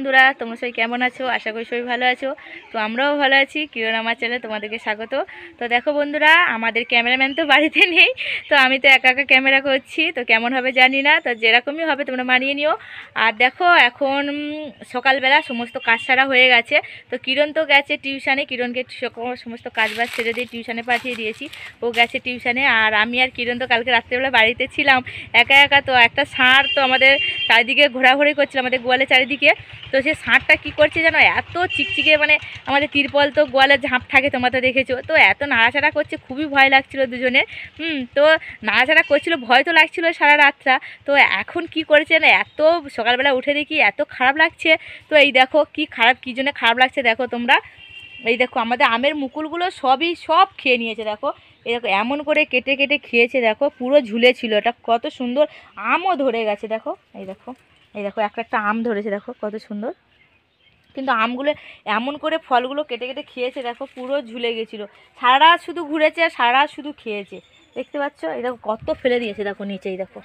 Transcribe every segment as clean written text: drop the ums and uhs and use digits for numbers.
বন্ধুরা, তোমরা সবাই কেমন আছো? আশা করি সবাই ভালো আছো। তো আমরাও ভালো আছি। কিরণ আমার চ্যানেলে তোমাদেরকে স্বাগত। তো দেখো বন্ধুরা, আমাদের ক্যামেরাম্যান তো বাড়িতে নেই, তো আমি তো একা একা ক্যামেরা করছি। তো কেমন হবে জানি না, তো যেরকমই হবে তোমরা মানিয়ে নিও। আর দেখো এখন সকালবেলা সমস্ত কাজ সারা হয়ে গেছে। তো কিরণ তো গেছে টিউশানে, কিরণকে সমস্ত কাজ বাজ ছেড়ে দিয়ে টিউশানে পাঠিয়ে দিয়েছি। ও গেছে টিউশানে, আর আমি আর কিরণ তো কালকে রাত্রেবেলা বাড়িতে ছিলাম একা একা। তো একটা ষাঁড় তো আমাদের চারিদিকে ঘোরাঘুরি করছিল, আমাদের গোয়ালের চারিদিকে। তো সে ষাঁড়টা কী করছে যেন, এত চিকচিকে, মানে আমাদের তিরপল তো গোয়ালের ঝাঁপ থাকে, তোমরা তো দেখেছো। তো এত নাড়াচাড়া করছে, খুবই ভয় লাগছিল দুজনের। তো নাড়াচাড়া করছিল, ভয় তো লাগছিল সারা রাতটা। তো এখন কি করেছে না, এত সকালবেলা উঠে দেখি এত খারাপ লাগছে। তো এই দেখো কি খারাপ, কী জন্য খারাপ লাগছে দেখো তোমরা। এই দেখো আমাদের আমের মুকুলগুলো সব খেয়ে নিয়েছে। দেখো এই দেখো এমন করে কেটে কেটে খেয়েছে, দেখো পুরো ঝুলে ছিল। এটা কত সুন্দর আমও ধরে গেছে দেখো। এই দেখো, এই দেখো একটা একটা আম ধরেছে, দেখো কত সুন্দর। কিন্তু আমগুলো এমন করে ফলগুলো কেটে কেটে খেয়েছে, দেখো পুরো ঝুলে গেছিলো। সারা রাত শুধু ঘুরেছে আর সারা রাত শুধু খেয়েছে, দেখতে পাচ্ছ। এই দেখো কত ফেলে দিয়েছে, দেখো নিচেই দেখো,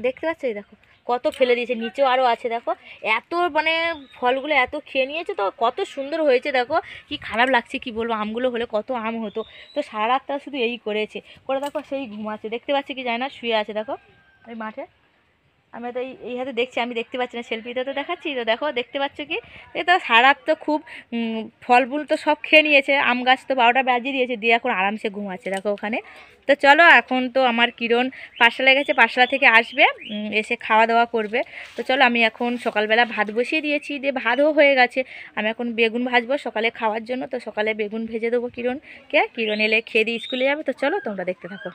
দেখতে পাচ্ছ। এই দেখো কত ফেলে দিয়েছে, নিচেও আরও আছে দেখো। এত মানে ফলগুলো এত খেয়ে নিয়েছে, তো কত সুন্দর হয়েছে দেখো। কি খারাপ লাগছে কি বলবো, আমগুলো হলে কত আম হতো। তো সারা রাতটা শুধু এই করেছে, করে দেখো সেই ঘুমাচ্ছে, দেখতে পাচ্ছি কি যায় না, শুয়ে আছে দেখো ওই মাঠে। আমি তো এই হাতে দেখছি, আমি দেখতে পাচ্ছি না, সেলফিতে তো দেখাচ্ছি। তো দেখো দেখতে পাচ্ছ কি, এই তো সারা রাত তো খুব ফলফুল তো সব খেয়ে নিয়েছে। আম গাছ তো 12টা বাজিয়ে দিয়েছে, দিয়ে এখন আরামসে ঘুমাচ্ছে দেখো ওখানে। তো চলো, এখন তো আমার কিরণ পাঠশালায় গেছে, পাঠশালা থেকে আসবে, এসে খাওয়া দাওয়া করবে। তো চলো, আমি এখন সকালবেলা ভাত বসিয়ে দিয়েছি, দিয়ে ভাতও হয়ে গেছে। আমি এখন বেগুন ভাজবো সকালে খাওয়ার জন্য। তো সকালে বেগুন ভেজে দেবো কিরণকে, কিরণ এলে খেয়ে দিয়ে স্কুলে যাবে। তো চলো তোমরা দেখতে থাকো।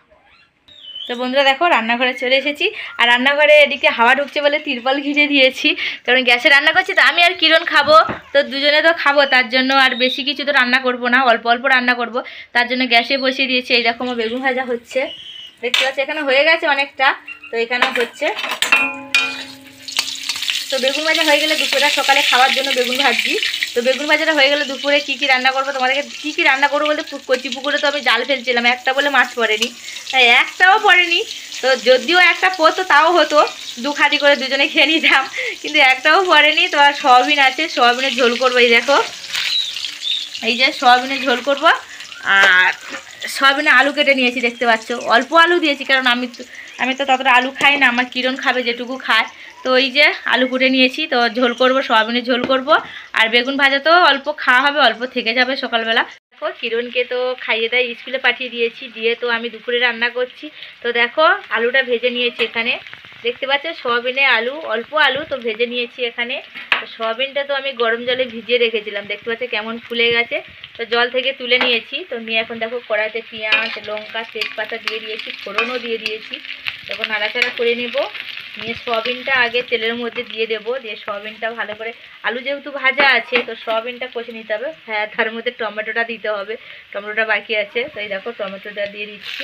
তো বন্ধুরা দেখো, রান্নাঘরে চলে এসেছি। আর রান্নাঘরে এদিকে হাওয়া ঢুকছে বলে তিরপল ঘিরে দিয়েছি, কারণ গ্যাসে রান্না করছি। তো আমি আর কিরণ খাবো, তো দুজনে তো খাবো, তার জন্য আর বেশি কিছু তো রান্না করব না, অল্প অল্প রান্না করব। তার জন্য গ্যাসে বসিয়ে দিয়েছি। এই দেখো আমার বেগুন ভাজা হচ্ছে, দেখতে পাচ্ছি এখানে হয়ে গেছে অনেকটা, তো এখানেও হচ্ছে। তো বেগুন ভাজা হয়ে গেলে দুপুরে সকালে খাওয়ার জন্য বেগুন ভাজছি। তো বেগুন ভাজাটা হয়ে গেলে দুপুরে কী কী রান্না করবো তোমাদেরকে, কী কী রান্না করবো বলতে, কচি পুকুরে তো আমি জাল ফেলছিলাম, একটা বলে মাছ পড়েনি, তাই একটাও পড়েনি। তো যদিও একটা পড়তো তাও হতো, দু খাদি করে দুজনে খেয়ে নিতাম, কিন্তু একটাও পড়েনি। তো আর সয়াবিন আছে, সয়াবিনের ঝোল করবো। এই দেখো, এই যে সয়াবিনের ঝোল করব। আর সয়াবিনে আলু কেটে নিয়েছি, দেখতে পাচ্ছ। অল্প আলু দিয়েছি, কারণ আমি তো ততটা আলু খাই না, আমার কিরণ খাবে যেটুকু খায়। তো এই যে আলু কুটে নিয়েছি, তো ঝোল করব, সয়াবিনের ঝোল করব। আর বেগুন ভাজা তো অল্প খাওয়া হবে, অল্প থেকে যাবে সকালবেলা। দেখো কিরণকে তো খাইয়ে দেয়, স্কুলে পাঠিয়ে দিয়েছি, দিয়ে তো আমি দুপুরে রান্না করছি। তো দেখো আলুটা ভেজে নিয়েছি এখানে, দেখতে পাচ্ছ। সয়াবিনে আলু, অল্প আলু তো ভেজে নিয়েছি এখানে। তো সয়াবিনটা তো আমি গরম জলে ভিজিয়ে রেখেছিলাম, দেখতে পাচ্ছ কেমন ফুলে গেছে। তো জল থেকে তুলে নিয়েছি। তো নিয়ে এখন দেখো কড়াইতে পেঁয়াজ, লঙ্কা, তেজপাতা দিয়ে দিয়েছি, ফোড়নও দিয়ে দিয়েছি। তখন নাড়াচাড়া করে নেব, নিয়ে সয়াবিনটা আগে তেলের মধ্যে দিয়ে দেবো, দিয়ে সয়াবিনটা ভালো করে, আলু যেহেতু ভাজা আছে তো সয়াবিনটা কষে নিতে হবে। হ্যাঁ, তার মধ্যে টমেটোটা দিতে হবে, টমেটোটা বাকি আছে। তো এই দেখো টমেটোটা দিয়ে দিচ্ছি।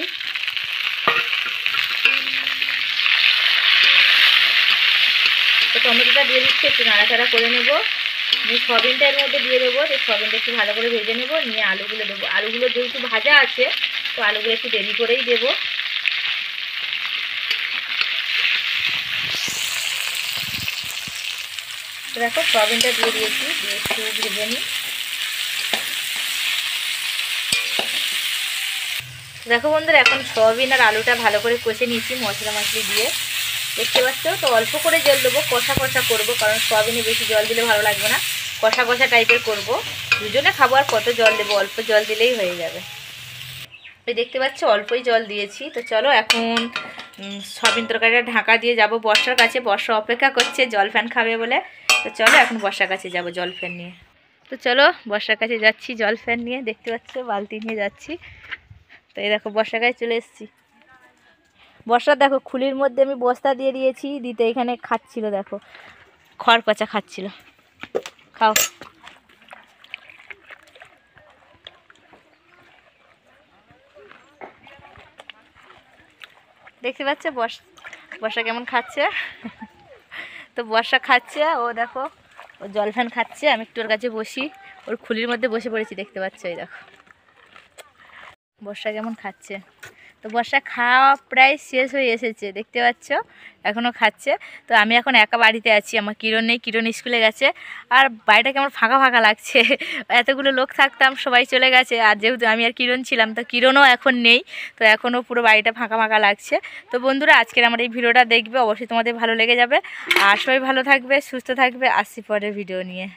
তো টমেটোটা দিয়ে দিচ্ছি, একটু নাড়াচাড়া করে নেব, নিয়ে সয়াবিনটা এর মধ্যে দিয়ে দেবো। তো সয়াবিনটা একটু ভালো করে ভেজে নেব, নিয়ে আলুগুলো দেবো। আলুগুলো যেহেতু ভাজা আছে, তো আলুগুলো একটু দেরি করেই দেবো। তো দেখো সয়াবিনটা দিয়ে দিয়েছি, দিয়ে একটু ভেজে নিই। দেখো বন্ধুরা, এখন সয়াবিন আর আলুটা ভালো করে কষে নিয়েছি মশলা মশলি দিয়ে, দেখতে পাচ্ছ। তো অল্প করে জল দেবো, কষা কষা করবো, কারণ সয়াবিনে বেশি জল দিলে ভালো লাগবে না, কষা কষা টাইপের করব। দুজনে খাবো, আর কত জল দেবো, অল্প জল দিলেই হয়ে যাবে। এই দেখতে পাচ্ছ অল্পই জল দিয়েছি। তো চলো এখন সয়াবিন তরকারিটা ঢাকা দিয়ে যাব বর্ষার কাছে। বর্ষা অপেক্ষা করছে জল ফ্যান খাবে বলে। তো চলো এখন বর্ষার কাছে যাব জল ফ্যান নিয়ে। তো চলো বর্ষার কাছে যাচ্ছি জল ফ্যান নিয়ে, দেখতে পাচ্ছ বালতি নিয়ে যাচ্ছি। তো এই দেখো বর্ষার কাছে চলে এসেছি। বর্ষা দেখো খুলির মধ্যে আমি বস্তা দিয়ে দিয়েছি, দিতে এখানে খাচ্ছিল, দেখো খড় পচা খাচ্ছিল। খাও। দেখতে পাচ্ছ বর্ষা কেমন খাচ্ছে। তো বর্ষা খাচ্ছে, ও দেখো ও জল ফ্যান খাচ্ছে, আমি একটু ওর কাছে বসি, ওর খুলির মধ্যে বসে পড়েছি, দেখতে পাচ্ছ। এই দেখো বর্ষা কেমন খাচ্ছে। তো বর্ষা খাওয়া প্রায় শেষ হয়ে এসেছে, দেখতে পাচ্ছ এখনও খাচ্ছে। তো আমি এখন একা বাড়িতে আছি, আমার কিরণ নেই, কিরণ স্কুলে গেছে। আর বাড়িটা কেমন ফাঁকা ফাঁকা লাগছে, এতগুলো লোক থাকতাম সবাই চলে গেছে, আর যেহেতু আমি আর কিরণ ছিলাম, তো কিরণও এখন নেই, তো এখনও পুরো বাড়িটা ফাঁকা ফাঁকা লাগছে। তো বন্ধুরা আজকের আমার এই ভিডিওটা দেখবে, অবশ্যই তোমাদের ভালো লেগে যাবে। আর সবাই ভালো থাকবে, সুস্থ থাকবে, আসছি পরের ভিডিও নিয়ে।